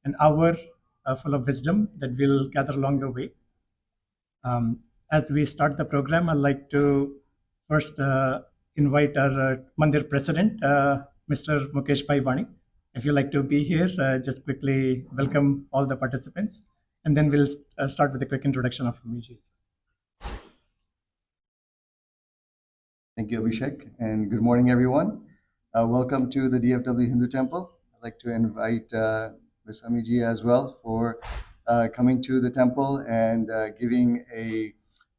an hour full of wisdom that we'll gather along the way. As we start the program, I'd like to first invite our Mandir President, Mr. Mukesh Bhai. If you'd like to be here, just quickly welcome all the participants, and then we'll start with a quick introduction of Amiji. Thank you, Abhishek, and good morning, everyone. Welcome to the DFW Hindu Temple. I'd like to invite Ms. Amiji as well for coming to the temple and giving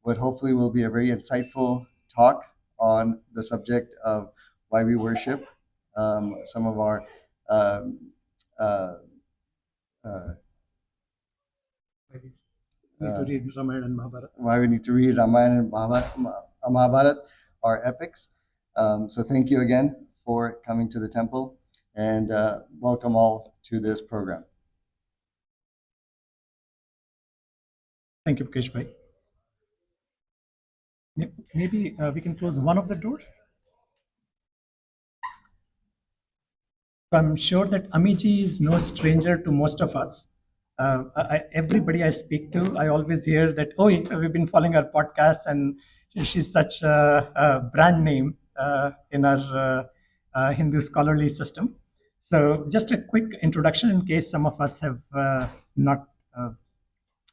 what hopefully will be a very insightful talk on the subject of why we worship. Some of our Need to read Ramayana and Mahabharata. Why we need to read Ramayana and Mahabharata, our epics. So thank you again for coming to the temple, and welcome all to this program. Thank you, Mukesh Bhai. Maybe we can close one of the doors. I'm sure that Amiji is no stranger to most of us. Everybody I speak to, I always hear that, oh, we've been following her podcast and she's such a brand name in our Hindu scholarly system. So just a quick introduction in case some of us have not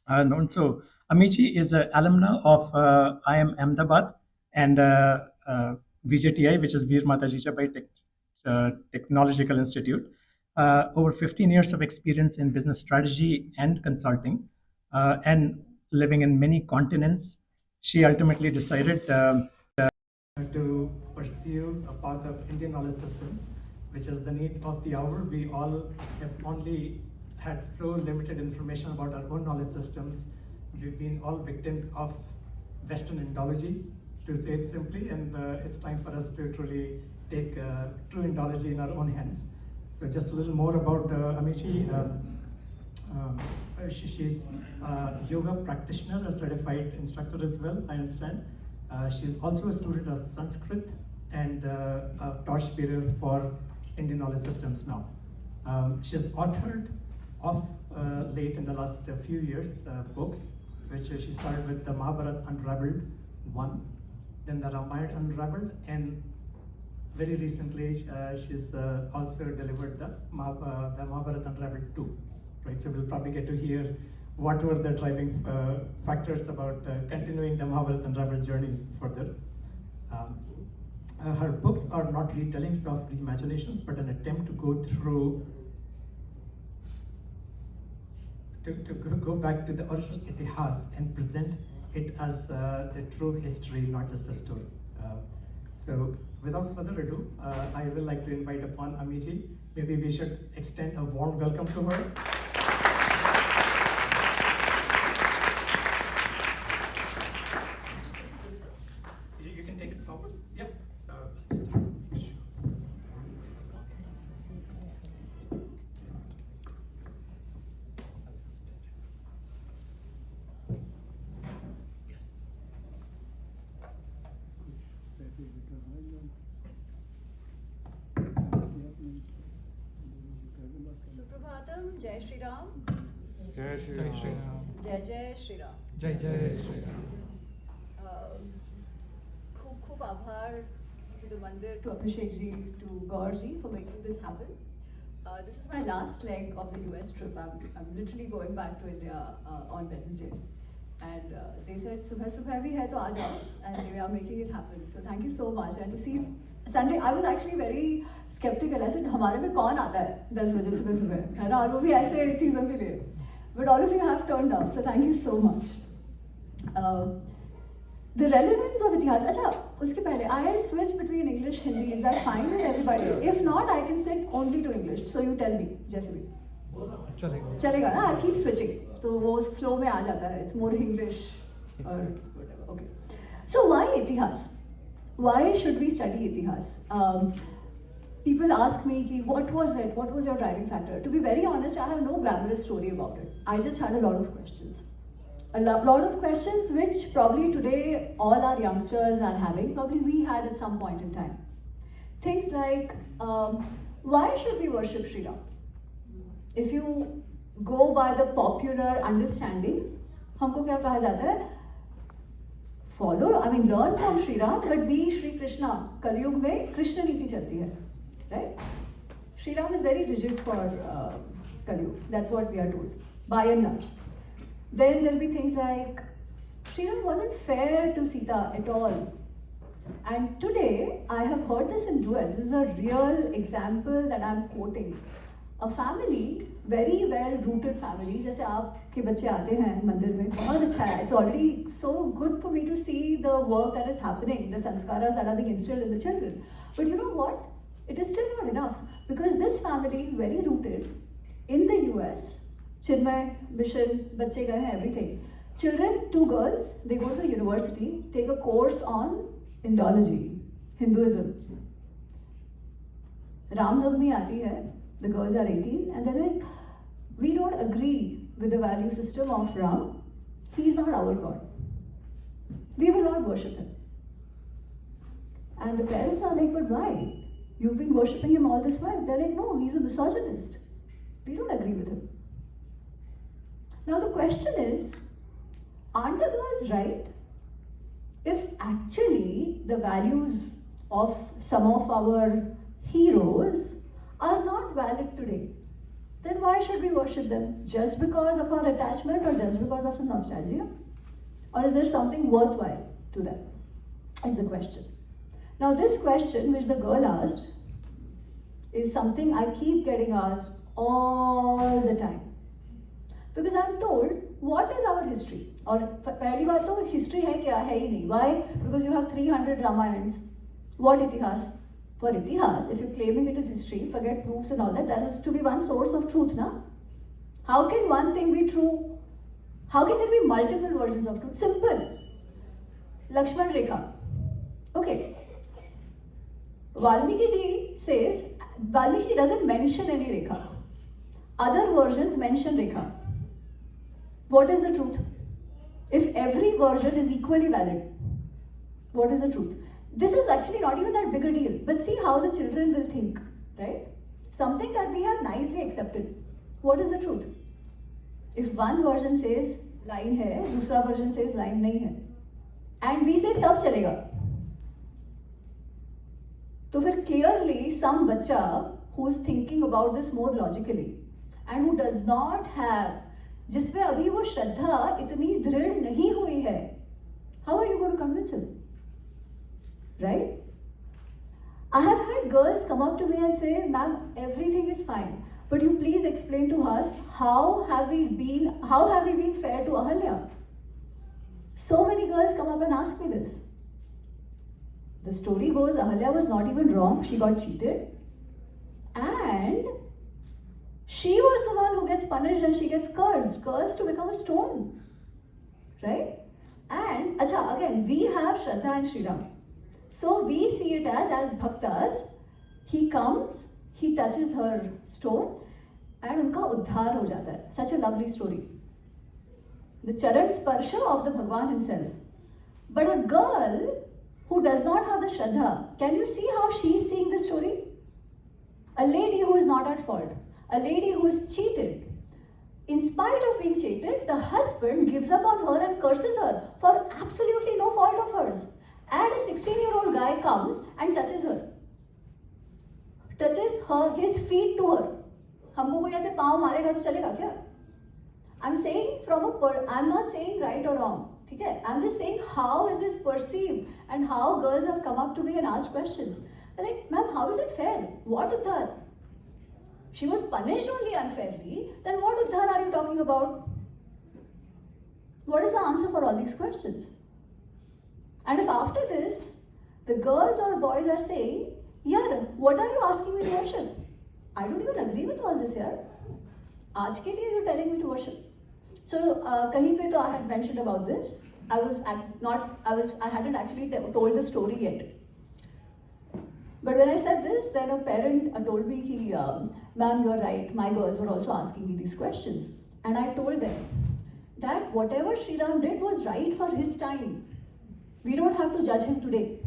known. So Amiji is an alumna of IIM Ahmedabad and VJTI, which is Veer Mata Jijabai Technological Institute. Over 15 years of experience in business strategy and consulting, and living in many continents. She ultimately decided to pursue a path of Indian knowledge systems, which is the need of the hour. We all have only had so limited information about our own knowledge systems. We've been all victims of Western Indology, to say it simply, and it's time for us to truly take true Indology in our own hands. So just a little more about Amiji. She's a yoga practitioner, a certified instructor as well, I understand. She's also a student of Sanskrit and a torchbearer for Indian knowledge systems now. She's authored of late in the last few years books, which she started with the Mahabharata Unravelled 1, then the Ramayana Unravelled, and very recently she's also delivered the Mahabharata Unravelled 2. Right, so we'll probably get to hear what were the driving factors about continuing the Mahabharata Unravelled journey further. Her books are not retellings of reimaginations, but an attempt to go through, to go back to the original itihasa and present it as the true history, not just a story. So without further ado, I would like to invite upon Amiji. Maybe we should extend a warm welcome to her. You can take it forward. Yep. Suprabhatam, Jai Shri Ram. Jai Shri Ram. Jai Jai Shri Ram. Jai Jai Shri Ram. Khub Abhar to the Mandir, to Abhishek ji, to Gaur ji for making this happen. This is my last leg of the US trip. I'm literally going back to India on Wednesday. And they said, Subha bhi hai to aa jao. And we are making it happen. So thank you so much. And to see Sunday, I was actually very skeptical. I said, हमारे में कौन आता है 10 बजे सुबह है ना, और वो भी ऐसे चीज़ों के लिए. But all of you have turned up, so thank you so much. The relevance of itihasa. अच्छा, उसके पहले I'll switch between English Hindi. Is that fine with everybody? If not, I can stick only to English. So you tell me, जैसे भी. चलेगा ना? I'll keep switching. तो वो flow में आ जाता है. It's more English or whatever. Okay. So why itihasa? Why should we study itihas? People ask me, what was it? What was your driving factor? To be very honest, I have no glamorous story about it. I just had a lot of questions. A lot of questions which probably today all our youngsters are having, probably we had at some point in time. Things like, why should we worship Sri Ram? If you go by the popular understanding, हमको क्या कहा जाता है? Follow, I mean learn from Shri Ram, but be Shri Krishna. कलयुग में कृष्ण नीति चलती है, right? Shri Ram is very rigid for Kaliyug. That's what we are told, by and large. Then there will be things like Shri Ram wasn't fair to Sita at all. And today, I have heard this in US. This is a real example that I'm quoting. A family, very well rooted family, जैसे आपके बच्चे आते हैं मंदिर में, बहुत अच्छा है. It's already so good for me to see the work that is happening, the sanskaras that are being instilled in the children. But you know what? It is still not enough, because this family, very rooted in the US, Chinmay, Mission, बच्चे गए हैं, everything. Children, 2 girls, they go to the university, take a course on Indology, Hinduism. Ram Navami आती है, the girls are 18, and they're like, we don't agree with the value system of Ram. He is not our God. We will not worship him. And the parents are like, but why? You've been worshipping him all this while. They're like, no, he's a misogynist. We don't agree with him. Now the question is, aren't the girls right? If actually the values of some of our heroes are not valid today, then why should we worship them? Just because of our attachment, or just because of some nostalgia? Or is there something worthwhile to them? Is the question. Now this question which the girl asked is something I keep getting asked all the time. Because I'm told, what is our history? और पहली बात तो history है क्या, है ही नहीं. Why? Because you have 300 Ramayans. What itihas? For itihas, if you're claiming it is history, forget proofs and all that, that has to be one source of truth, na? How can one thing be true? How can there be multiple versions of truth? Simple. Lakshman Rekha. Okay. Valmiki ji says, Valmiki doesn't mention any Rekha. Other versions mention Rekha. What is the truth? If every version is equally valid, what is the truth? This is actually not even that big a deal, but see how the children will think, right? Something that we have nicely accepted. What is the truth? If one version says line hai, दूसरा version says line नहीं है, and we say सब चलेगा, तो फिर clearly some बच्चा who is thinking about this more logically and who does not have, जिसमें अभी वो श्रद्धा इतनी दृढ़ नहीं हुई है, how are you going to convince him? Right? I have had girls come up to me and say, ma'am, everything is fine, but you please explain to us how have we been fair to Ahalya? So many girls come up and ask me this. The story goes, Ahalya was not even wrong, she got cheated, and she was the one who gets punished and she gets cursed to become a stone, right? And acha, again, we have Shraddha and Shri Ram. So we see it as bhaktas, he comes, he touches her stone, and unka uddhar ho jata hai. Such a lovely story. The charan sparsha of the Bhagwan himself. But a girl who does not have the Shraddha, can you see how she is seeing this story? A lady who is not at fault, a lady who is cheated. In spite of being cheated, the husband gives up on her and curses her for absolutely no fault of hers. And a 16-year-old guy comes and touches her, his feet to her. हमको कोई ऐसे पाँव मारेगा तो चलेगा क्या? I'm saying I'm not saying right or wrong. ठीक है? I'm just saying how is this perceived and how girls have come up to me and asked questions. They're like, ma'am, how is it fair? What uddhar? She was punished only unfairly. Then what uddhar are you talking about? What is the answer for all these questions? And if after this, the girls or boys are saying, yaar, what are you asking me to worship? I don't even agree with all this, yaar. Aaj ke liye you're telling me to worship. So, kahin pe to I had mentioned about this. I hadn't actually told the story yet. But when I said this, then a parent told me, ma'am, you're right. My girls were also asking me these questions. And I told them that whatever Sri Ram did was right for his time. We don't have to judge him today.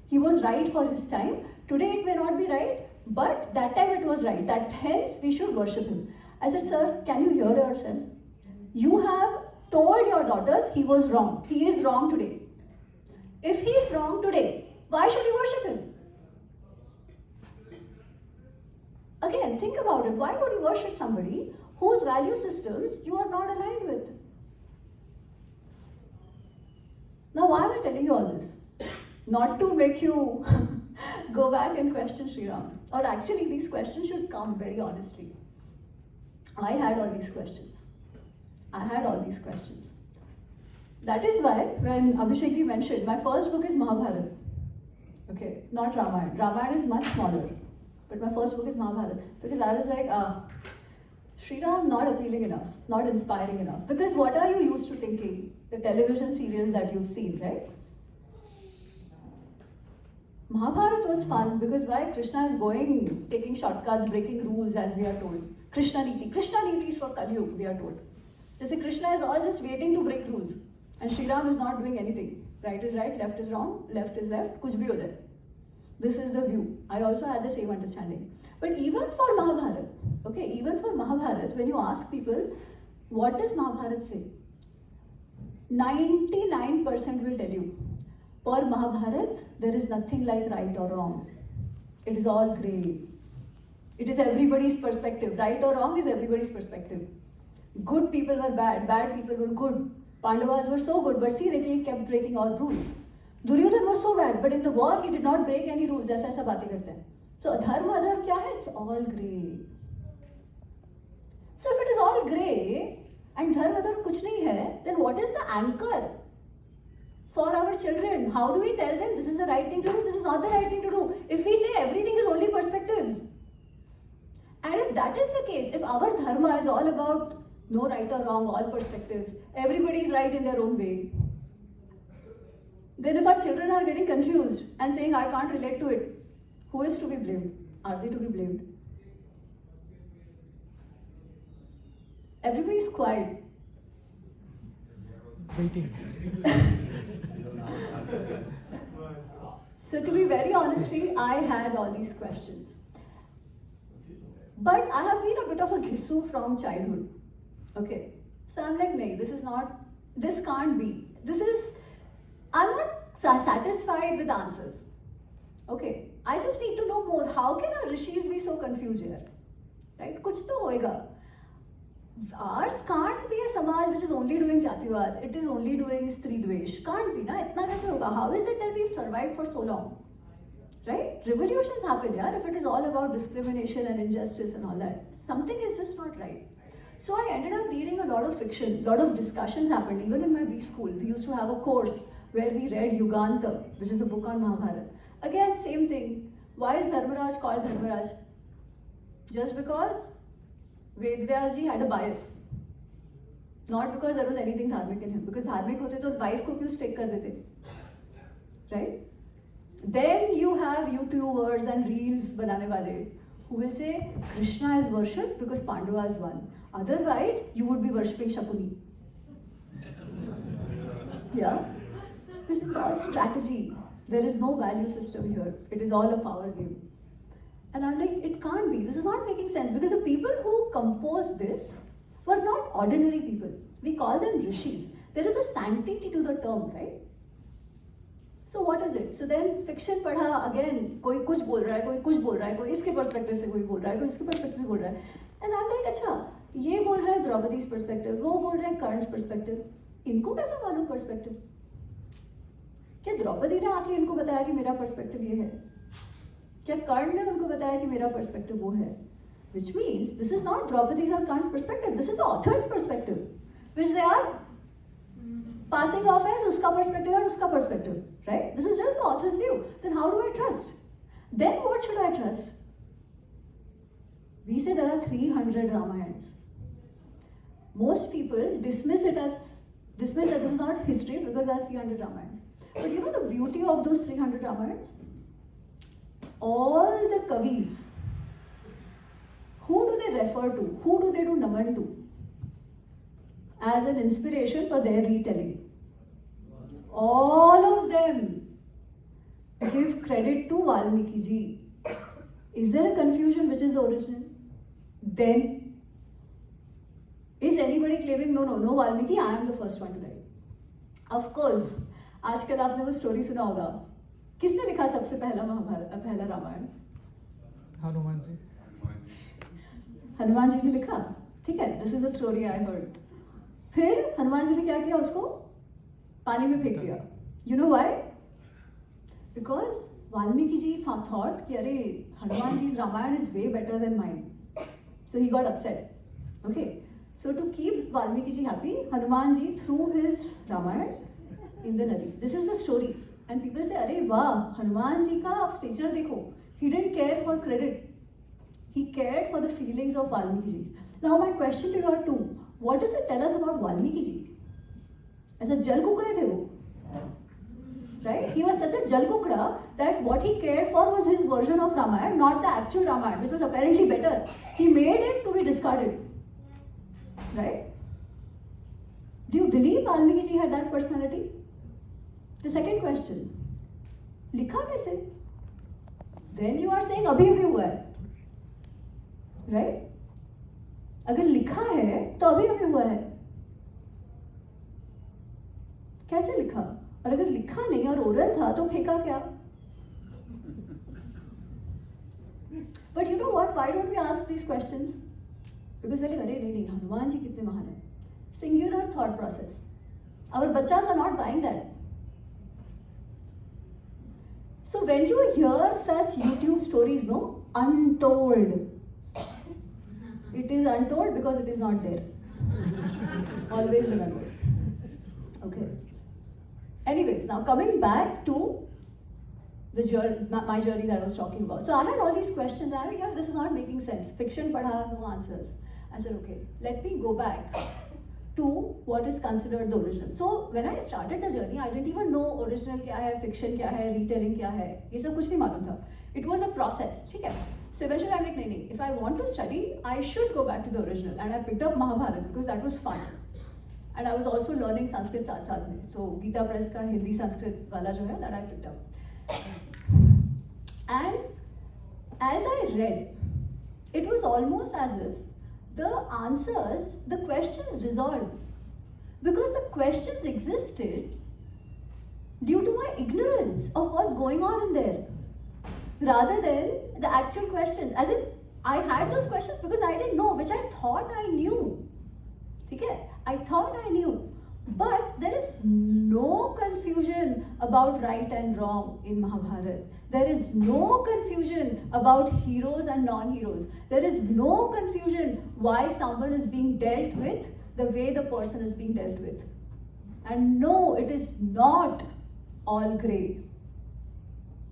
He was right for his time. Today it may not be right, but that time it was right. That hence we should worship him. I said, sir, can you hear yourself? You have told your daughters he was wrong. He is wrong today. If he is wrong today, why should you worship him? Again, think about it. Why would you worship somebody whose value systems you are not aligned with? Now, why am I telling you all this? Not to make you go back and question Sri Ram. Or actually, these questions should come very honestly. I had all these questions. That is why, when Abhishek ji mentioned, my first book is Mahabharata. Okay, not Ramayana. Ramayana is much smaller. But my first book is Mahabharata. Because I was like, Sri Ram not appealing enough, not inspiring enough. Because what are you used to thinking? The television serials that you've seen, right? Mahabharata was fun because why? Krishna is going, taking shortcuts, breaking rules as we are told. Krishna Niti is for Kali Yuga, we are told. Just Krishna is all just waiting to break rules. And Sri Ram is not doing anything. Right is right, left is wrong, left is left, kuch bhi ho jaye. This is the view. I also had the same understanding. But even for Mahabharata, when you ask people, what does Mahabharata say? 99% will tell you, for Mahabharata, there is nothing like right or wrong. It is all grey. It is everybody's perspective. Right or wrong is everybody's perspective. Good people were bad people were good. Pandavas were so good, but see, they kept breaking all rules. Duryodhan was so bad, but in the war, he did not break any rules. ऐसा बातें करते हैं. So, dharma, adharma क्या है? It's all grey. So, if it is all grey, and dharma, adharma कुछ नहीं है, then what is the anchor for our children? How do we tell them this is the right thing to do, this is not the right thing to do? If we say everything is only perspectives, and if that is the case, if our dharma is all about no right or wrong, all perspectives, everybody is right in their own way, then if our children are getting confused and saying, I can't relate to it, who is to be blamed? Are they to be blamed? Everybody is quiet. Waiting. So to be very honest, I had all these questions. But I have been a bit of a ghisu from childhood. Okay. So I'm like, no, this can't be. I'm not satisfied with answers. Okay. I just need to know more. How can our rishis be so confused here? Right? Kuch to hoega. Ours can't be a samaj which is only doing jativad. It is only doing stri dvesh. Can't be, na? Itna kaise hoga? How is it that we've survived for so long? Right? Revolutions happen, yeah? If it is all about discrimination and injustice and all that, something is just not right. So I ended up reading a lot of fiction, a lot of discussions happened. Even in my B school, we used to have a course where we read Yuganta, which is a book on Mahabharata. Again, same thing. Why is Dharmaraj called Dharmaraj? Just because Vedvyas ji had a bias. Not because there was anything dharmic in him. Because dharmic hote to wife ko kyun stick kar dete? Right? Then you have YouTubers and reels banane wale who will say Krishna is worshipped because Pandavas won. Otherwise, you would be worshipping Shakuni. Yeah? This is all strategy. There is no value system here. It is all a power game. And I'm like, it can't be. This is not making sense because the people who composed this were not ordinary people. We call them rishis. There is a sanctity to the term, right? So what is it? So then fiction padha again, कोई कुछ बोल रहा है, कोई कुछ बोल रहा है, कोई इसके perspective से कोई बोल रहा है, कोई इसके perspective से बोल रहा है. And I'm like, अच्छा, ये बोल रहा है द्रौपदी's perspective, वो बोल रहा है कर्ण's perspective. इनको कैसे मालूम perspective? क्या द्रौपदी ने आके इनको बताया कि मेरा perspective ये है? क्या कर्ण ने उनको बताया कि मेरा perspective वो है? Which means this is not Draupadi's or Karna's perspective. This is the author's perspective, which they are passing off as uska perspective and uska perspective, right? This is just the author's view. Then how do I trust? Then what should I trust? We say there are 300 Ramayans. Most people dismiss that this is not history because there are 300 Ramayans. But you know the beauty of those 300 Ramayans? All the Kavis, who do they refer to? Who do they do naman to? As an inspiration for their retelling. All of them give credit to Valmiki ji. Is there a confusion which is the original? Then anybody claiming no Valmiki, I am the first one to write? Of course. आजकल आपने वो story सुना होगा. किसने लिखा सबसे पहला पहला रामायण? हनुमान जी. हनुमान जी ने लिखा. ठीक है, this is the story I heard. फिर हनुमान जी ने क्या किया? उसको पानी में फेंक दिया. You know why? Because Valmiki ji thought कि अरे Hanuman ji's Ramayana is way better than mine. So he got upset. Okay. So to keep Valmiki ji happy, Hanuman ji threw his Ramayana in the Nadi. This is the story. And people say, "Arey wow, Hanuman ji ka आप stature देखो." He didn't care for credit. He cared for the feelings of Valmiki ji. Now my question to you are two. What does it tell us about Valmiki ji? ऐसा जल कुकड़े थे वो. Right? He was such a jal kukda that what he cared for was his version of Ramayana, not the actual Ramayana, which was apparently better. He made it to be discarded. Right? Do you believe Valmiki ji had that personality? The second question, likha kaise? Then you are saying abhi abhi hua hai. Right? अगर लिखा है तो अभी अभी हुआ है. कैसे लिखा? और अगर लिखा नहीं और ओरल था तो फेंका क्या? But you know what? Why don't we ask these questions? Because we're like, अरे नहीं हनुमान जी कितने महान है. Singular thought process. Our bachas are not buying that. So when you hear such YouTube stories, no, untold. It is untold because it is not there. Always remember. Okay. Anyways, now coming back to the journey, my journey that I was talking about. So I had all these questions. I was like, this is not making sense. Fiction padha, no answers. I said, okay, let me go back to what is considered the original. So when I started the journey, I didn't even know original kya hai, fiction kya hai, retelling kya hai. ये सब कुछ नहीं मालूम था. It was a process. ठीक है? So eventually I'm like, नहीं, if I want to study, I should go back to the original. And I picked up Mahabharata because that was fun. And I was also learning Sanskrit साथ साथ में. So Gita Press का हिंदी संस्कृत वाला जो है, that I picked up. And as I read, it was almost as if the answers, the questions dissolved. Because the questions existed due to my ignorance of what's going on in there. Rather than the actual questions. As in, I had those questions because I didn't know, which I thought I knew. Okay? I thought I knew. But there is no confusion about right and wrong in Mahabharata. There is no confusion about heroes and non-heroes. There is no confusion why someone is being dealt with the way the person is being dealt with. And no, it is not all grey.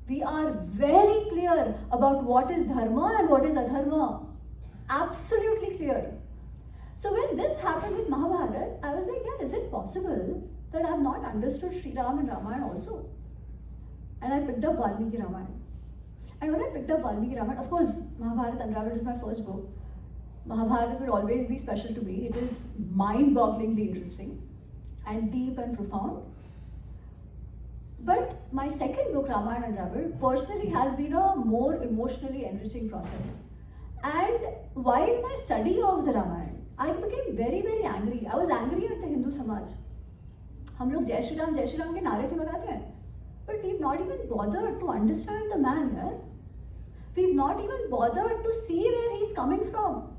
We are very clear about what is dharma and what is adharma. Absolutely clear. So when this happened with Mahabharata, I was like, yeah, is it possible that I have not understood Sri Ram and Ramayana also? And I picked up Valmiki Ramayana. And when I picked up Valmiki Ramayana, of course, Mahabharata Unravelled is my first book. Mahabharata will always be special to me. It is mind-bogglingly interesting and deep and profound. But my second book, Ramayana Unravelled, personally has been a more emotionally enriching process. And while my study of the Ramayana, I became very, very angry. I was angry at the Hindu samaj. हम लोग जय श्री राम के नारे तो लगाते हैं. But we've not even bothered to understand the man here. We've not even bothered to see where he's coming from.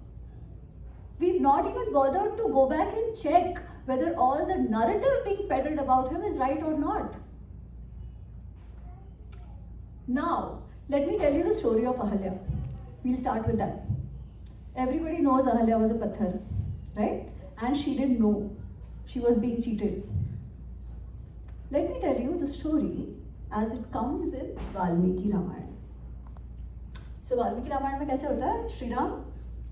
We've not even bothered to go back and check whether all the narrative being peddled about him is right or not. Now, let me tell you the story of Ahalya. We'll start with that. Everybody knows Ahalya was a pathar, right? And she didn't know. She was being cheated. Let me tell you the story as it comes in Valmiki Ramayana. So Valmiki Ramayana में कैसे होता है? Sri Ram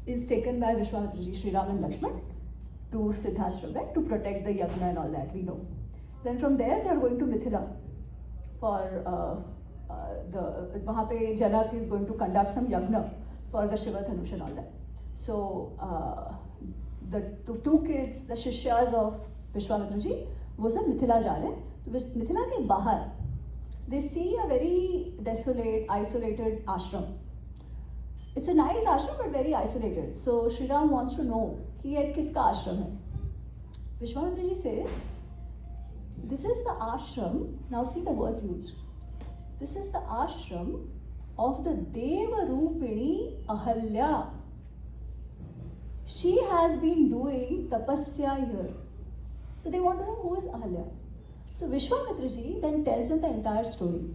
is taken by Vishawamitra ji, Sri Ram and Lakshman, to Siddhashram to protect the yagna and all that, we know. Then from there they are going to Mithila for वहाँ पे Janak is going to conduct some yagna for the Shiva Dhanush and all that. So the two kids, the Shishyas of Vishwamitra ji, वो सब मिथिला जा रहे हैं. तो मिथिला के बाहर they see a very desolate, isolated ashram. It's a nice ashram but very isolated. So Sri Ram wants to know कि ये किसका आश्रम है. Vishwamitra ji says, this is the ashram, now see the words used. This is the ashram of the Deva Rupini Ahalya. She has been doing tapasya here. So they want to know who is Ahalya. So Vishwamitra ji then tells them the entire story.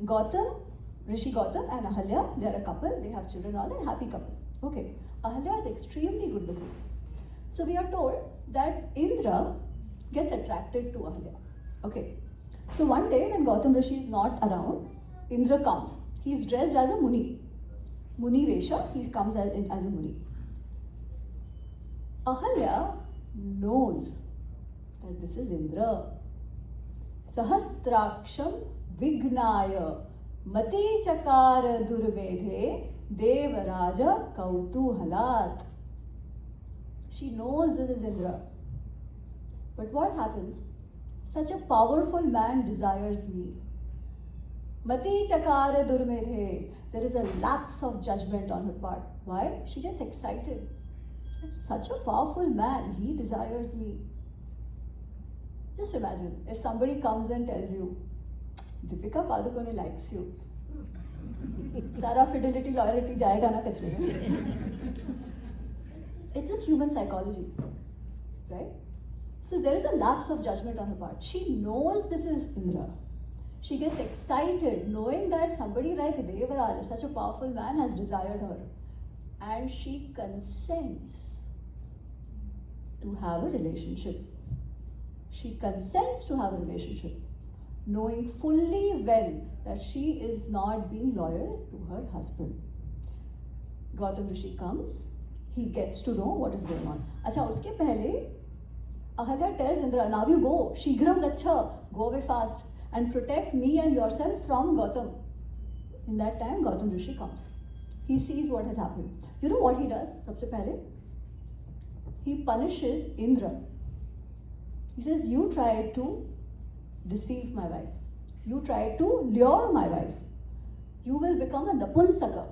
Gautam, Rishi Gautam and Ahalya, they are a couple, they have children, all that, happy couple. Okay, Ahalya is extremely good looking. So we are told that Indra gets attracted to Ahalya. Okay, so one day when Gautam Rishi is not around, Indra comes. He is dressed as a Muni. Muni Vesha, he comes as a Muni. Ahalya knows that this is Indra. Sahastraksham Vignaya Mati Chakara Durvedhe Devaraja Kautuhalat. She knows this is Indra. But what happens? Such a powerful man desires me. Mati Chakara Durvedhe. There is a lapse of judgment on her part. Why? She gets excited. Such a powerful man, he desires me. Just imagine if somebody comes and tells you, Deepika Padukone likes you. Sara fidelity, loyalty jayega na kachre mein. It's just human psychology, right? So there is a lapse of judgment on her part. She knows this is Indra. She gets excited knowing that somebody like Devaraja, such a powerful man, has desired her. And she consents to have a relationship. She consents to have a relationship, knowing fully well that she is not being loyal to her husband. Gautam Rishi comes, he gets to know what is going on. Acha, uske pehle, Ahalya tells Indra, now you go, Shigram Gacha, go away fast and protect me and yourself from Gautam. In that time, Gautam Rishi comes. He sees what has happened. You know what he does? Sabse pehle? He punishes Indra. He says, you tried to deceive my wife. You tried to lure my wife. You will become a napunsaka.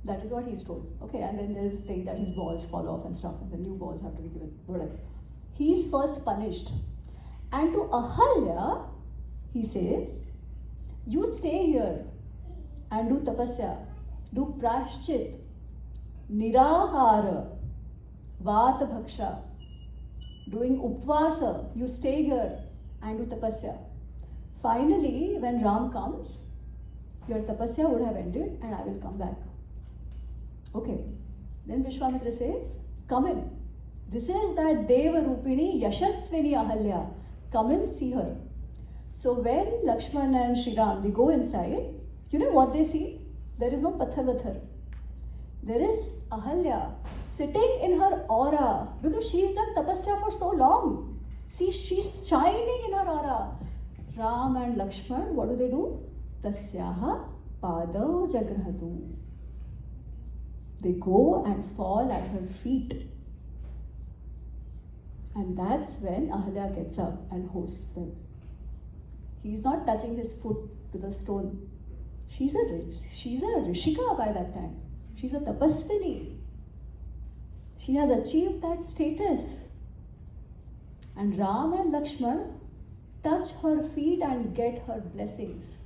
That is what he's told. Okay, and then there is this thing that his balls fall off and stuff, and the new balls have to be given, whatever. He's first punished. And to Ahalya, he says, you stay here and do tapasya, do prashchit, nirahara, vata bhaksha, doing upvasa, you stay here and do tapasya. Finally, when Ram comes, your tapasya would have ended and I will come back. Okay, then Vishwamitra says, come in. This is that Deva Rupini Yashasvini Ahalya. Come and see her. So when Lakshman and Sri Ram, they go inside, you know what they see? There is no Patharvathar. There is Ahalya sitting in her aura because she's done tapasya for so long. See, she's shining in her aura. Ram and Lakshman, what do? Tasyaha pada jagrahatu. They go and fall at her feet. And that's when Ahalya gets up and hosts them. He's not touching his foot to the stone. She's a Rishika by that time. She's a tapasvini. She has achieved that status. And Ram and Lakshman touch her feet and get her blessings.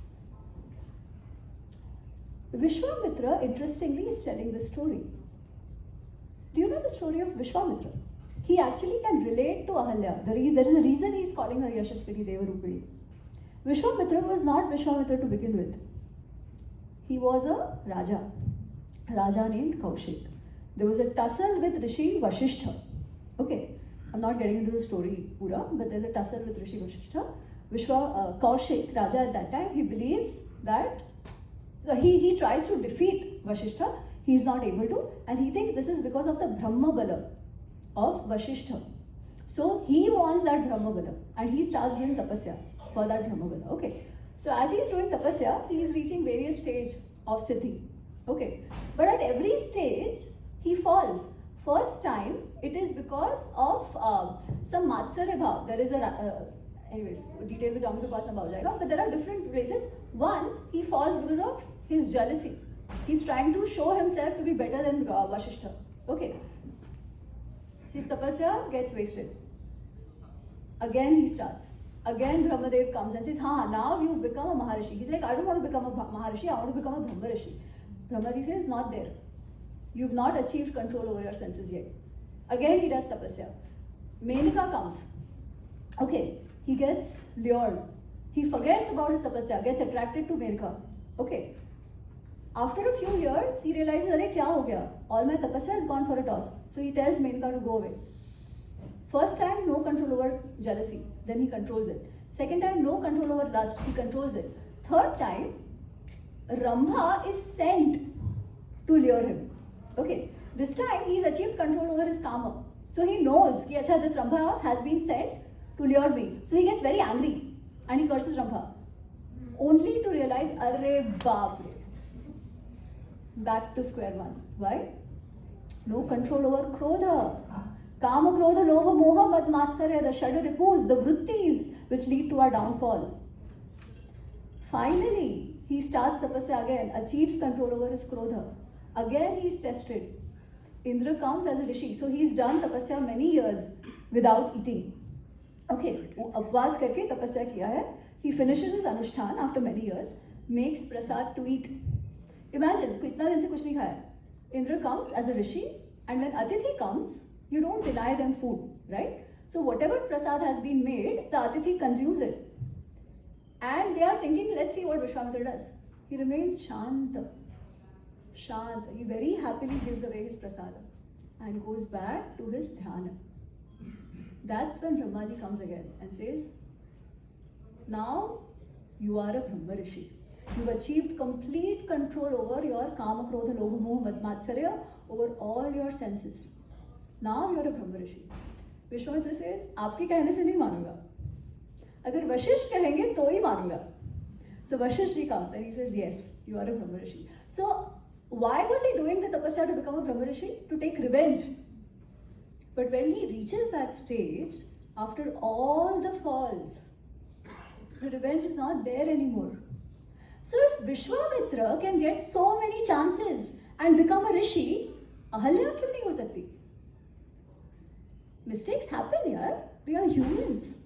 Vishwamitra, interestingly, is telling this story. Do you know the story of Vishwamitra? He actually can relate to Ahalya. There is a reason he is calling her Yashasvini Deva Rupini. Vishwamitra was not Vishwamitra to begin with. He was a Raja named Kaushik. There was a tussle with Rishi Vasishtha. Okay, I'm not getting into the story pura, but there's a tussle with Rishi Vasishtha. Kaushik, Raja at that time, he believes that, so he tries to defeat Vasishtha. He is not able to, and he thinks this is because of the Brahma Bala of Vasishtha. So he wants that Brahma Bala and he starts doing tapasya for that Brahma Bala. Okay. So as he is doing tapasya, he is reaching various stages of siddhi. Okay. But at every stage, he falls. First time, it is because of some matsarya bhav. There is anyways, detail which I'm going to but there are different places. Once, he falls because of his jealousy. He's trying to show himself to be better than Vasishtha. Okay. His tapasya gets wasted. Again he starts. Again Brahmadev comes and says, now you've become a Maharishi. He's like, I don't want to become a Maharishi, I want to become a Brahmarishi. Brahmaji says, not there. You've not achieved control over your senses yet. Again he does tapasya. Menaka comes. Okay, he gets lured. He forgets about his tapasya, gets attracted to Menaka. Okay. After a few years, he realizes, Arey, kya ho gaya? All my tapasya has gone for a toss. So he tells Menaka to go away. First time, no control over jealousy. Then he controls it. Second time, no control over lust. He controls it. Third time, Rambha is sent to lure him. Okay. This time, he's achieved control over his kama. So he knows that this Rambha has been sent to lure me. So he gets very angry and he curses Rambha. Only to realize, Arre baap re. Back to square one. Why? No control over krodha. Kama, krodha, lobha, moha, mad, matsarya, the shadu ripus, the vrittis which lead to our downfall. Finally, he starts tapasya again, achieves control over his krodha. Again he is tested. Indra comes as a rishi. So he's done tapasya many years without eating. Okay, upvas karke tapasya kiya hai. He finishes his anushthan after many years, makes prasad to eat. Imagine, kitna din se kuch nahi khaya. Indra comes as a rishi, and when Atithi comes, you don't deny them food, right? So whatever prasad has been made, the Atithi consumes it. And they are thinking, let's see what Vishwamitra does. He remains shanta. Shanta. He very happily gives away his prasada and goes back to his dhyana. That's when Brahmaji comes again and says, now you are a Brahma Rishi. You've achieved complete control over your Kama, Krodha, Lobha, Moha, Mad, Matsarya, over all your senses. Now you're a Brahma Rishi. Vishwamitra says, आपके कहने से नहीं मानूंगा. अगर वशिष्ठ कहेंगे तो ही मानूंगा. So Vashisht ji comes and he says, yes, you are a Brahma Rishi. So why was he doing the tapasya to become a Brahma Rishi? To take revenge. But when he reaches that stage, after all the falls, the revenge is not there anymore. So if Vishwamitra can get so many chances and become a Rishi, Ahalya kyun nahi ho sakti? Mistakes happen, yaar. We are humans.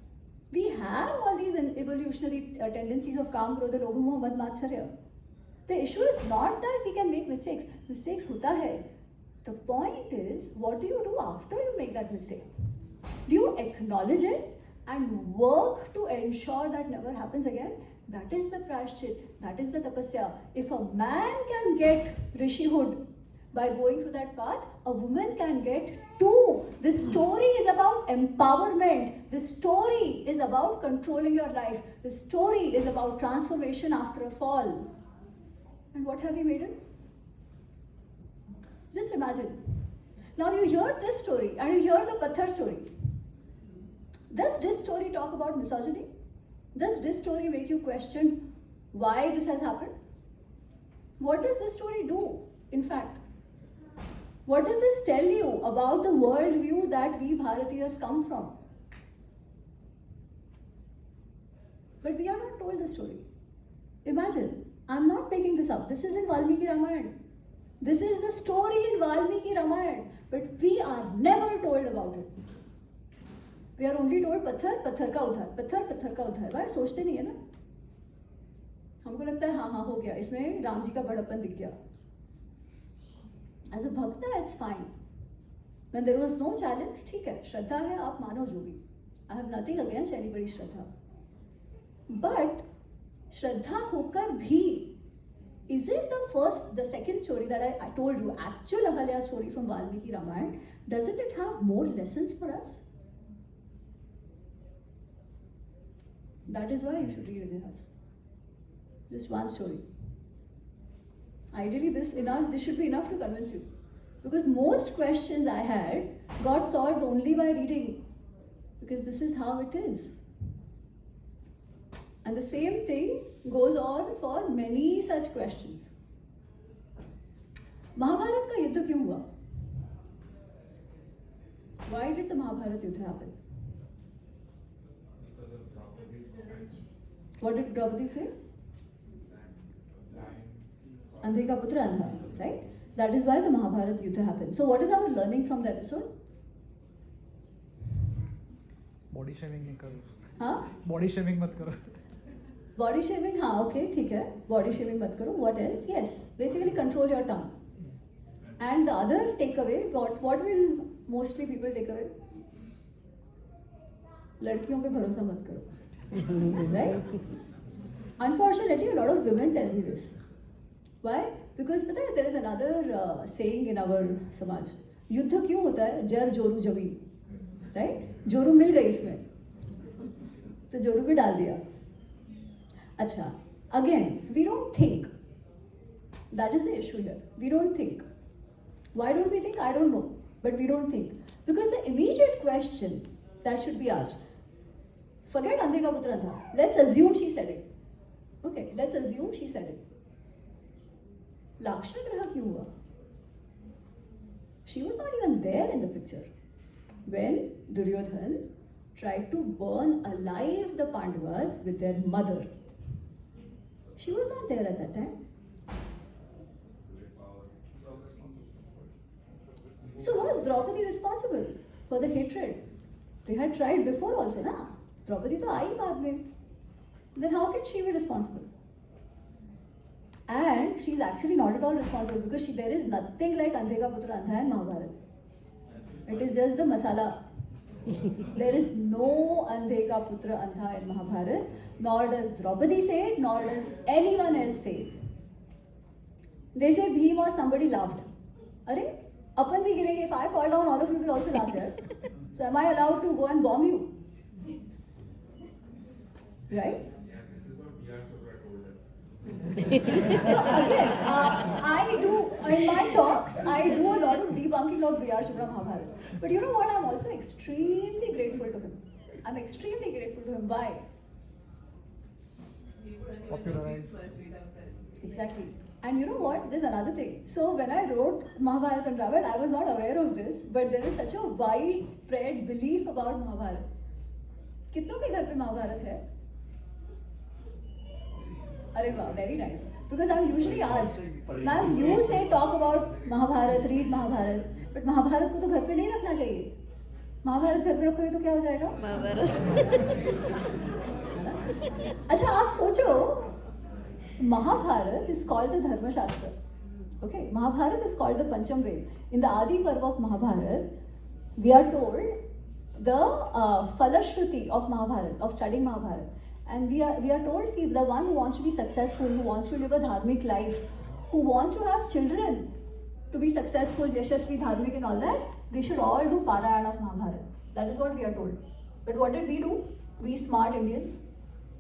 We have all these evolutionary tendencies of Kam, Krodha, Lobha, Moha, Mad, Matsarya. The issue is not that we can make mistakes. Mistakes hota hai. The point is, what do you do after you make that mistake? Do you acknowledge it and work to ensure that never happens again? That is the prashchit. That is the tapasya. If a man can get rishihood by going through that path, a woman can get too. This story is about empowerment. This story is about controlling your life. This story is about transformation after a fall. And what have you made it? Just imagine. Now you hear this story and you hear the Pathar story. Does this story talk about misogyny? Does this story make you question why this has happened? What does this story do, in fact? What does this tell you about the worldview that we Bharatiyas come from? But we are not told the story. Imagine, I'm not making this up. This is in Valmiki Ramayana. This is the story in Valmiki Ramayana. But we are never told about it. We are only told पत्थर पत्थर का उद्धार, पत्थर पत्थर का उद्धार. भाई सोचते नहीं है ना? हमको लगता है हाँ हो गया, इसमें राम जी का बड़प्पन दिख गया. As a bhakta, it's fine. When there was no challenge, ठीक है, श्रद्धा है, आप मानो जो भी. I have nothing against anybody's Shraddha. But श्रद्धा होकर भी, isn't the second story that I told you, actual Ahalya story from Valmiki Ramayana, doesn't it have more lessons for us? That is why you should read itihasa. Just one story. Ideally, this should be enough to convince you. Because most questions I had got solved only by reading. Because this is how it is. And the same thing goes on for many such questions. Mahabharata ka yuddha kyun hua? Why did the Mahabharata yuddha happen? What did Draupadi say? Andhe ka putra andha, right? That is why the Mahabharata Yuddha happened. So what is our learning from the episode? Body shaming नहीं करो, हाँ body shaming मत करो. Body shaving, हाँ okay ठीक है, body shaving मत करो. What else? Yes, basically control your tongue. And the other take away, what will mostly people take away? लड़कियों पे भरोसा मत करो, right? Unfortunately a lot of women tell me this. Why? Because पता है, there is another saying in our समाज. युद्ध क्यों होता है? जर जोरू जमीन, राइट? जोरू मिल गई इसमें, तो जोरू पे डाल दिया. अच्छा, again, we don't think. That is the issue here. We don't think. Why don't we think? I don't know. But we don't think. Because the immediate question that should be asked, forget Andhe ka putra tha. Let's assume she said it. Okay, let's assume she said it. Lakshya graha kyun hua? She was not even there in the picture. When Duryodhan tried to burn alive the Pandavas with their mother. She was not there at that time. So was Draupadi responsible for the hatred? They had tried before also, na? Draupadi to aayi baad mein. Then how can she be responsible? And she's actually not at all responsible because there is nothing like Andhe ka putra Andha in Mahabharata. It is just the masala. There is no Andhe ka putra Andha in Mahabharata, nor does Draupadi say it, nor does anyone else say it. They say Bhim or somebody laughed. Are, apan bhi girenge. If I fall down, all of you will also laugh here. So am I allowed to go and bomb you? Right? So again, I do, in my talks, I do a lot of debunking of B.R. Subra Mahabharata. But you know what? I'm also extremely grateful to him. I'm extremely grateful to him. Why? Popularize. Exactly. And you know what? There's another thing. So when I wrote Mahabharata Unravelled, I was not aware of this, but there is such a widespread belief about Mahabharata. कितनों के घर पे महाभारत है? अरे वाह, very nice. Because I'm usually asked, ma'am, you say talk about Mahabharata, read Mahabharata, but Mahabharat को तो घर पे नहीं रखना चाहिए. महाभारत घर पे रखोगे तो क्या हो जाएगा? महाभारत. अच्छा, आप सोचो, Mahabharata is called the Dharma Shastra. Okay, Mahabharata is called the Pancham Ved. In the Adi Parva of Mahabharata, we are told the Falashruti of Mahabharata, of studying Mahabharata. And we are told that the one who wants to be successful, who wants to live a dharmic life, who wants to have children, to be successful, yashasvi, dharmic and all that, they should all do Parayana of Mahabharata. That is what we are told. But what did we do? We smart Indians,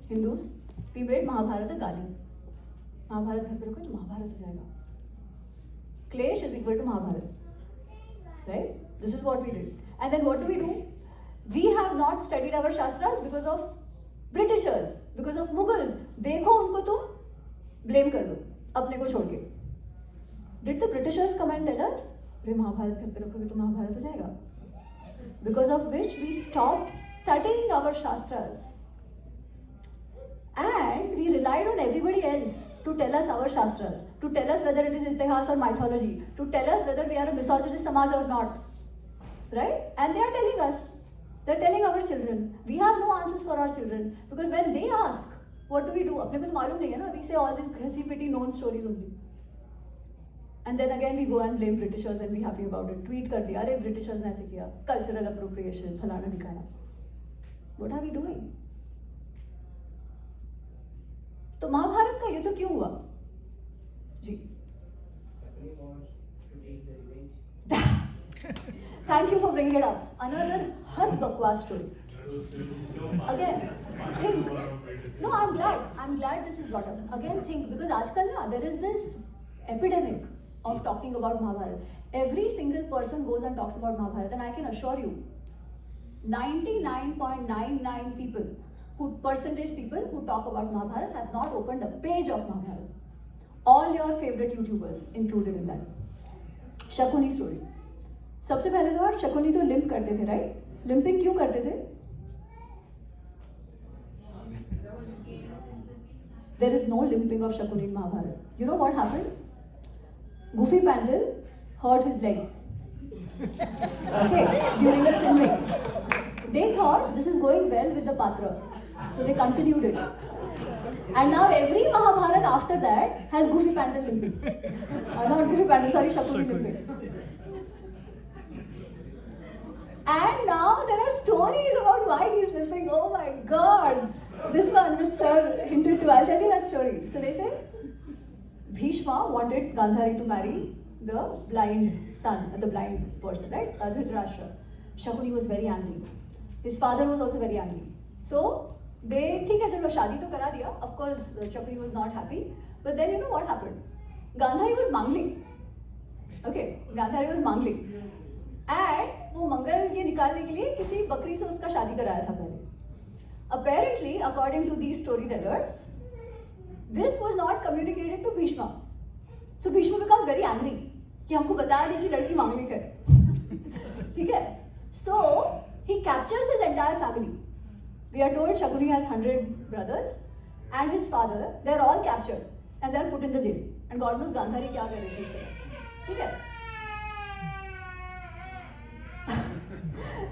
Hindus, we made Mahabharata gali. Mahabharata घर पे रखो तो महाभारत हो जाएगा. Klesh is equal to Mahabharata. Right? This is what we did. And then what do? We have not studied our Shastras because of Britishers, because of Mughals. देखो उनको तुम blame कर दो अपने को छोड़ के. Did the Britishers come and tell us, अरे महाभारत घर पे रखोगे तो महाभारत हो जाएगा? Because of which we stopped studying our Shastras. And we relied on everybody else to tell us our Shastras, to tell us whether it is itihasa or mythology, to tell us whether we are a misogynist samaj or not. Right? And they are telling us. They're telling our children. We have no answers for our children. Because when they ask, what do we do? अपने को तो मालूम नहीं है ना? We say all these घसी-पिटी known stories only. And then again we go and blame Britishers and be happy about it. Tweet कर दिया, अरे Britishers ने ऐसे किया. Cultural appropriation, फलाना ढिकाना. What are we doing? तो महाभारत का युद्ध क्यों हुआ? जी. Thank you for bringing it up. Another had bakwas story. Again, think. No, I'm glad this is brought up. Again, think, because aajkal na, there is this epidemic of talking about Mahabharata. Every single person goes and talks about Mahabharata, and I can assure you, 99.99 percentage people who talk about Mahabharata have not opened a page of Mahabharata. All your favorite YouTubers included in that. Shakuni story. सबसे पहले तो यार शकुनी तो limp करते थे, right? Limping क्यों करते थे? There is no limping of Shakuni in Mahabharata. You know what happened? Goofy Pandal hurt his leg. Okay, during the filming. They thought this is going Patra. So they continued it. And now every Mahabharata after that has Goofy Panda limping. Not Goofy Panda, sorry, Shakuni limping. And now there are stories about why he's limping. Oh my god! This one which Sir hinted to, I'll tell you that story. So they say Bhishma wanted Gandhari to marry the blind son, the blind person, right? Dhritarashtra. Shakuni was very angry. His father was also very angry. So they think chalo shaadi to kara diya. Of course, Shakuni was not happy. But then you know what happened? Gandhari was mangling. Okay, Gandhari was mangling. And वो मंगल ये निकालने के लिए किसी बकरी से उसका शादी कराया था पहले. Apparently, according to these storytellers, this was not communicated to Bhishma. So Bhishma becomes very angry कि हमको बताया नहीं कि लड़की मांगलिक है. ठीक है? So he captures his entire family. We are told Shakuni has 100 brothers and his father. They are all captured and they are put in the jail. And God knows Gandhari क्या कर रही थी उससे. ठीक है?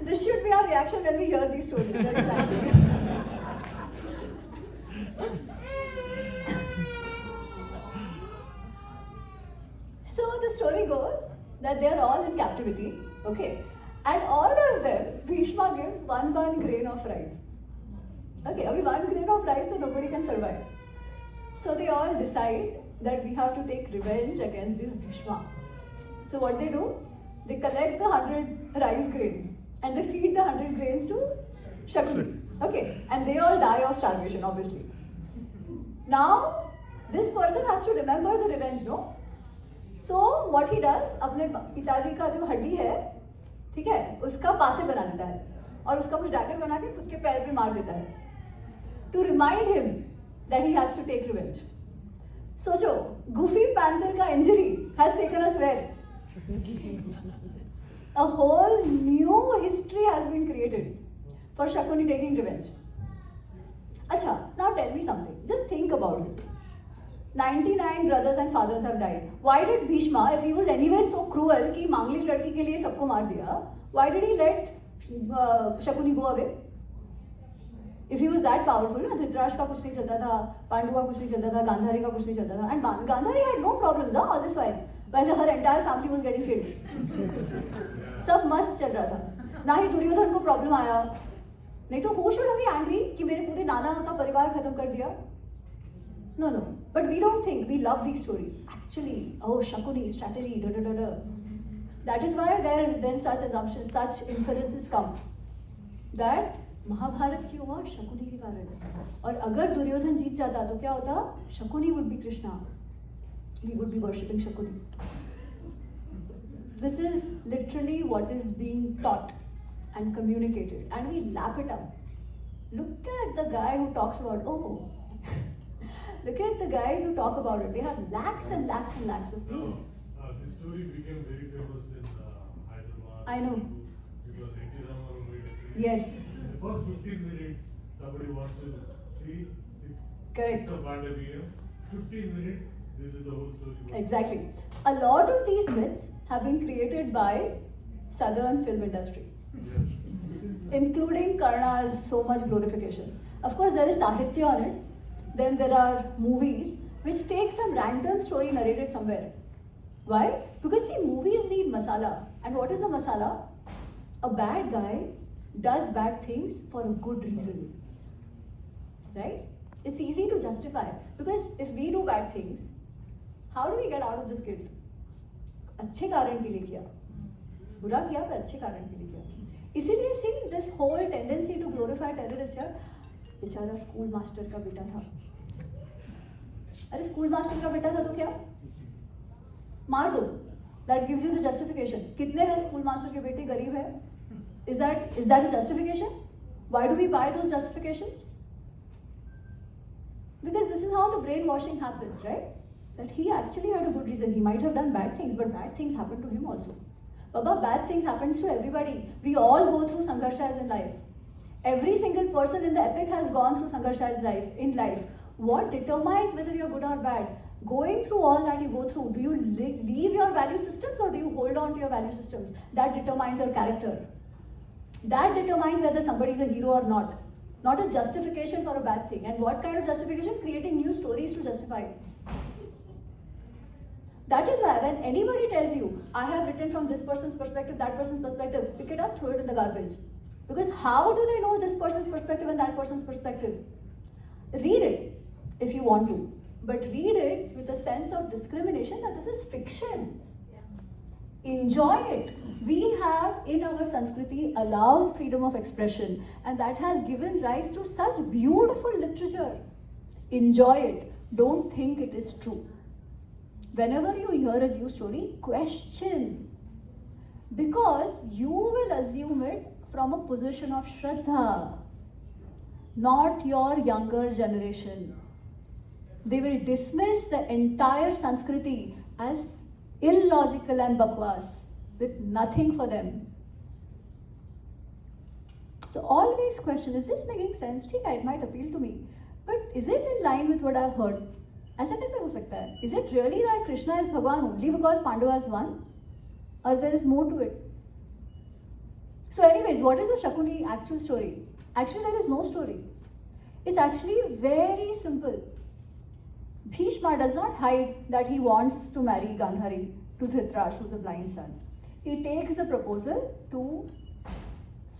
This should be our reaction when we hear these stories. Very likely. So the story goes that they are all in captivity, okay, and all of them, Bhishma gives one grain of rice. Okay, only one grain of rice, so nobody can survive. So they all decide that we have to take revenge against this Bhishma. So what they do? They collect the 100 rice grains and they feed the 100 grains to Shakuni. Okay, and they all die of starvation, obviously. Now, this person has to remember the revenge, no? So, what he does, अपने पिताजी का जो हड्डी है, ठीक है, उसका पासे बना देता है और उसका कुछ डैगर बना के खुद के पैर पे मार देता है. To remind him that he has to take revenge. सोचो, Goofy Panther का injury has taken us where? A whole new history has been created for Shakuni taking revenge. Acha, now tell me something. Just think about it. 99 brothers and fathers have died. Why did Bhishma, if he was anyway so cruel कि मांगलिक लड़की के लिए सबको मार दिया, why did he let Shakuni go away? If he was that powerful, ना धृतराष्ट्र का कुछ नहीं चलता था, पांडु का कुछ नहीं चलता था, गांधारी का कुछ नहीं चलता था, and Gandhari had no problems all this while. While her entire family was getting killed. सब मस्त चल रहा था. ना ही दुर्योधन को प्रॉब्लम आया. नहीं तो who should be angry कि मेरे पूरे नाना का परिवार खत्म कर दिया? No. But we don't think. We love these stories. Actually, oh, Shakuni, strategy, da da da da. That is why there then such assumptions, such inferences come. That Mahabharat की हुआ शकुनी के कारण है. और अगर दुर्योधन जीत जाता तो क्या होता? Shakuni would be Krishna. We would be worshipping Shakuni. This is literally what is being taught and communicated, and we lap it up. Look at the guy who talks about, oh, look at the guys who talk about it. They have lakhs and lakhs and lakhs of views. This story became very famous in Hyderabad. I know. Because Ramayana made a film. Yes. In the first 15 minutes, somebody wants to see Correct. Mr. Pandavia. 15 minutes, this is the whole story. Exactly. A lot of these myths have been created by Southern film industry, including Karna's so much glorification. Of course, there is Sahitya on it. Then there are movies which take some random story narrated somewhere. Why? Because see, movies need masala. And what is a masala? A bad guy does bad things for a good reason. Right? It's easy to justify. Because if we do bad things, how do we get out of this guilt? अच्छे कारण के लिए किया, बुरा किया पर अच्छे कारण के लिए किया. इसीलिए see this whole tendency to glorify terrorists यार, बेचारा स्कूल मास्टर का बेटा था. अरे स्कूल मास्टर का बेटा था तो क्या? मार दो. That gives you the justification. कितने हैं स्कूल मास्टर के बेटे गरीब है? Is that a justification? Why do we buy those justifications? Because this is how the brainwashing happens, right? That he actually had a good reason. He might have done bad things, but bad things happen to him also. Baba, bad things happens to everybody. We all go through sangarshas in life. Every single person in the epic has gone through sangarshas in life. What determines whether you're good or bad? Going through all that you go through, do you leave your value systems or do you hold on to your value systems? That determines your character. That determines whether somebody is a hero or not. not a justification for a bad thing. And what kind of justification? Creating new stories to justify it. That is why when anybody tells you, I have written from this person's perspective, that person's perspective, pick it up, throw it in the garbage. Because how do they know this person's perspective and that person's perspective? Read it if you want to, but read it with a sense of discrimination that this is fiction. Enjoy it. We have in our Sanskriti allowed freedom of expression, and that has given rise to such beautiful literature. Enjoy it. Don't think it is true. Whenever you hear a new story, question. Because you will assume it from a position of Shraddha, not your younger generation. They will dismiss the entire Sanskriti as illogical and bakwas, with nothing for them. So always question, is this making sense? Okay, it might appeal to me, but is it in line with what I've heard? ऐसा कैसे हो सकता है? Is it really that Krishna is Bhagwan only because Pandavas won? Or there is more to it? So anyways, what is the Shakuni actual story? Actually, there is no story. It's actually very simple. Bhishma does not hide that he wants to marry Gandhari to Dhritarashtra, who's a blind son. He takes the proposal to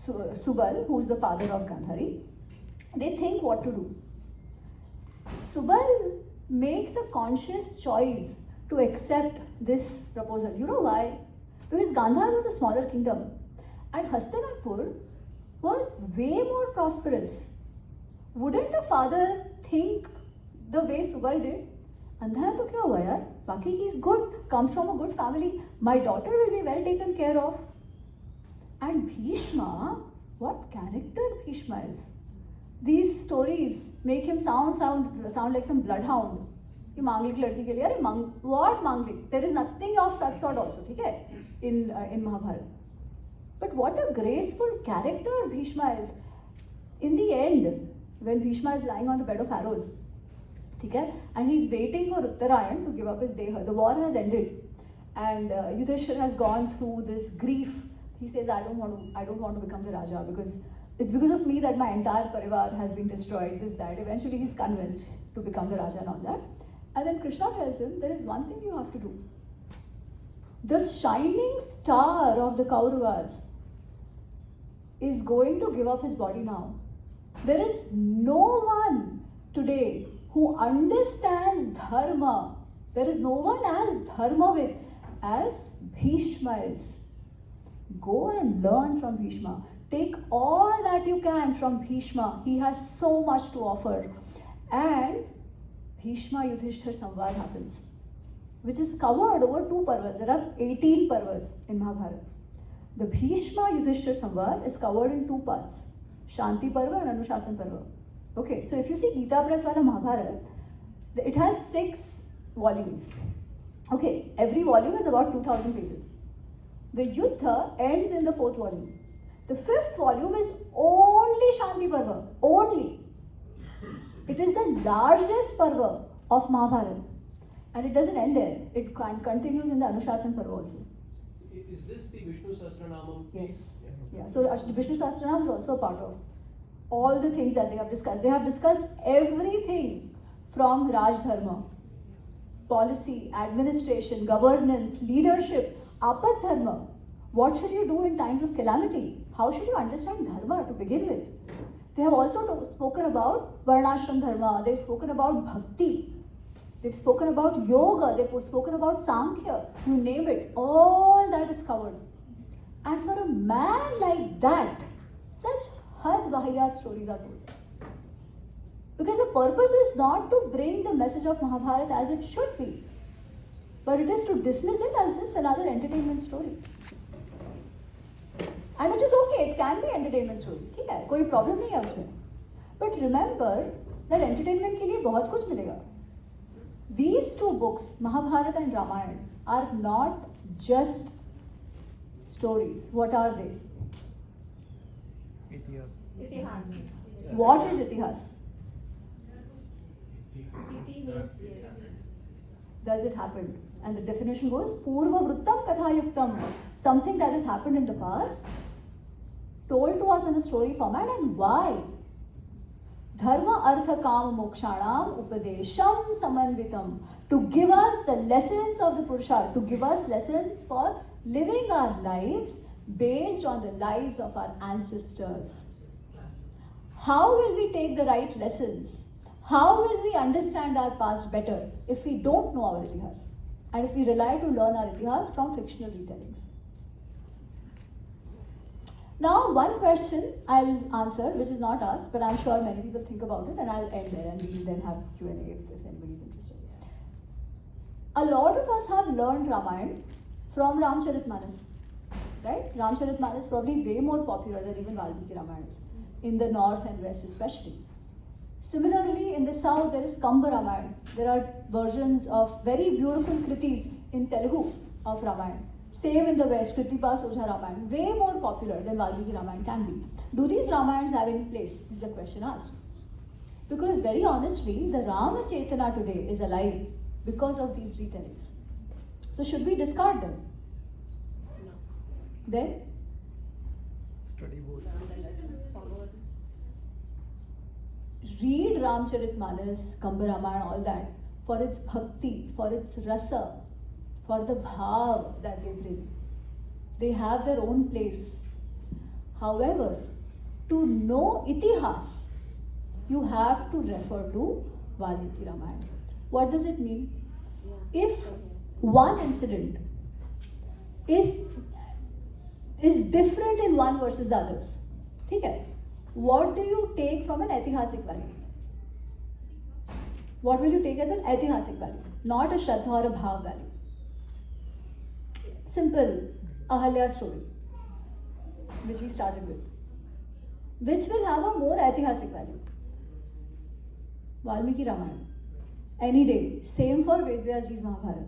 Subal, who's the father of Gandhari. They think what to do. Subal makes a conscious choice to accept this proposal. You know why? Because Gandhar was a smaller kingdom and Hastinapur was way more prosperous. Wouldn't a father think the way Subal did? Andha to kya hua yaar? Baki he is good, comes from a good family. My daughter will be well taken care of. And Bhishma, what character Bhishma is? These stories make him sound like some bloodhound. ये मांगलिक लड़की के लिए अरे what मांगलिक? There is nothing of such sort also, ठीक है? In Mahabharata. But what a graceful character Bhishma is. In the end, when Bhishma is lying on the bed of arrows, ठीक है? And he's waiting for Uttarayan to give up his deha. The war has ended, and Yudhishthira has gone through this grief. He says, I don't want to become the Raja because it's because of me that my entire parivar has been destroyed, this, that. Eventually he's convinced to become the Raja and all that. And then Krishna tells him, there is one thing you have to do. The shining star of the Kauravas is going to give up his body now. There is no one today who understands dharma. There is no one as dharmavid as Bhishma is. Go and learn from Bhishma. Take all that you can from Bhishma. He has so much to offer. And Bhishma Yudhishthira Samvad happens, which is covered over 2 parvas. There are 18 parvas in Mahabharata. The Bhishma Yudhishthira Samvad is covered in 2 parts, Shanti Parva and Anushasan Parva. Okay, so if you see Gita Press wala Mahabharata, it has 6 volumes. Okay, every volume is about 2000 pages. The Yuddha ends in the 4th volume. The 5th volume is only Shanti Parva, only. It is the largest Parva of Mahabharata. And it doesn't end there. It continues in the Anushasan Parva also. Is this the Vishnu Sahasranamam? Yes. Yeah. So Vishnu Sahasranam is also a part of all the things that they have discussed. They have discussed everything from Raj Dharma, policy, administration, governance, leadership, Apat Dharma. What should you do in times of calamity? How should you understand Dharma to begin with? They have also spoken about Varnashram Dharma. They've spoken about Bhakti. They've spoken about Yoga. They've spoken about Sankhya. You name it. All that is covered. And for a man like that, such had vahiyat stories are told. Because the purpose is not to bring the message of Mahabharata as it should be, but it is to dismiss it as just another entertainment story. And it is okay, it can be entertainment story. ठीक है, कोई problem नहीं है उसमें. But remember that entertainment के लिए बहुत कुछ मिलेगा. These 2 books, Mahabharata and Ramayana, are not just stories. What are they? itihas. What is itihas? Does it happen? And the definition goes, Purva Vrittam Kathayuktam. Something that has happened in the past, told to us in a story format, and why? Dharma Artha Kam Mokshanam Upadesham Samanvitam, to give us the lessons of the Purusharth, to give us lessons for living our lives based on the lives of our ancestors. How will we take the right lessons? How will we understand our past better if we don't know our itihas and if we rely to learn our itihas from fictional retellings? Now, one question I'll answer, which is not asked, but I'm sure many people think about it, and I'll end there and we'll then have Q&A if anybody's interested. A lot of us have learned Ramayana from Ramcharitmanas, right? Ramcharitmanas is probably way more popular than even Valmiki Ramayana is, in the north and west especially. Similarly, in the south, there is Kamba Ramayana. There are versions of very beautiful kritis in Telugu of Ramayana. Same in the west, Kritipa Sojha Ramayana, way more popular than Valmiki Ramayana can be. Do these Ramayans have any place, is the question asked. Because very honestly, the Rama Chetana today is alive because of these retellings. So should we discard them? No. Then? Study both. Learn the lessons. Follow. Read Ramcharitmanas, Kamba Ramayana, all that, for its bhakti, for its rasa, for the bhav that they bring. They have their own place. However, to know itihas, you have to refer to Valmiki Ramayana. What does it mean? Yeah. If one incident is different in one versus the others, okay? What do you take from an ऐतिहासिक value? What will you take as an ऐतिहासिक value? Not a Shraddha or a Bhav value. Simple Ahalya story, which we started with. Which will have a more ऐतिहासिक value? Valmiki Ramayana. Any day. Same for Vedvyasji's Mahabharata.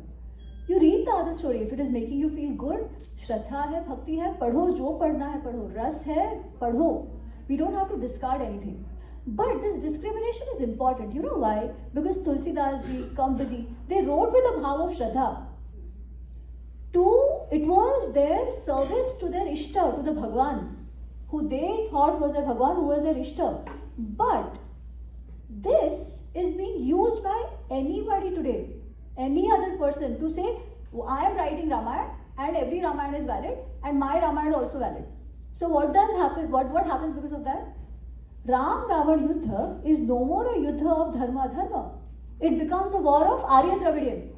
You read the other story. If it is making you feel good, Shraddha hai, Bhakti hai, padho, jo padna hai, padho. Ras hai, padho. We don't have to discard anything. But this discrimination is important. You know why? Because Tulsidas ji, Kambaji, they wrote with a bhav of Shraddha. It was their service to their Ishta, to the Bhagwan, who they thought was their Bhagwan, who was their Ishta. But this is being used by anybody today, any other person, to say, I am writing Ramayana and every Ramayana is valid and my Ramayana is also valid. So what does happen? What happens because of that? Ram Ravan Yuddha is no more a Yuddha of Dharma Dharma. It becomes a war of Arya Dravidian.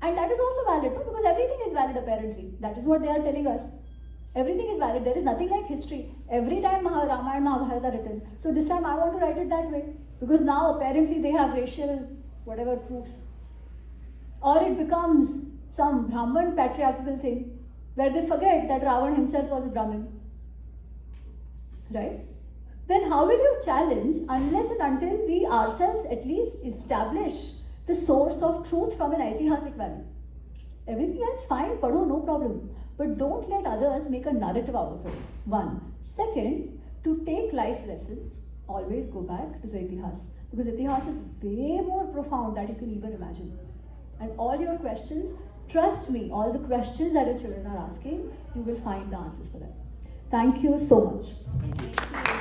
And that is also valid, no? Because everything is valid apparently. That is what they are telling us. Everything is valid. There is nothing like history. Every time Ramayana and Mahabharata are written. So this time I want to write it that way. Because now apparently they have racial whatever proofs. Or it becomes some Brahman patriarchal thing where they forget that Ravan himself was a Brahmin. Right? Then how will you challenge unless and until we ourselves at least establish the source of truth from an ऐतिहासिक value? Everything else fine, padho, no problem. But don't let others make a narrative out of it. One. Second, to take life lessons, always go back to the itihas. Because itihas is way more profound than you can even imagine. And all your questions, trust me, all the questions that your children are asking, you will find the answers for them. Thank you so much. Thank you.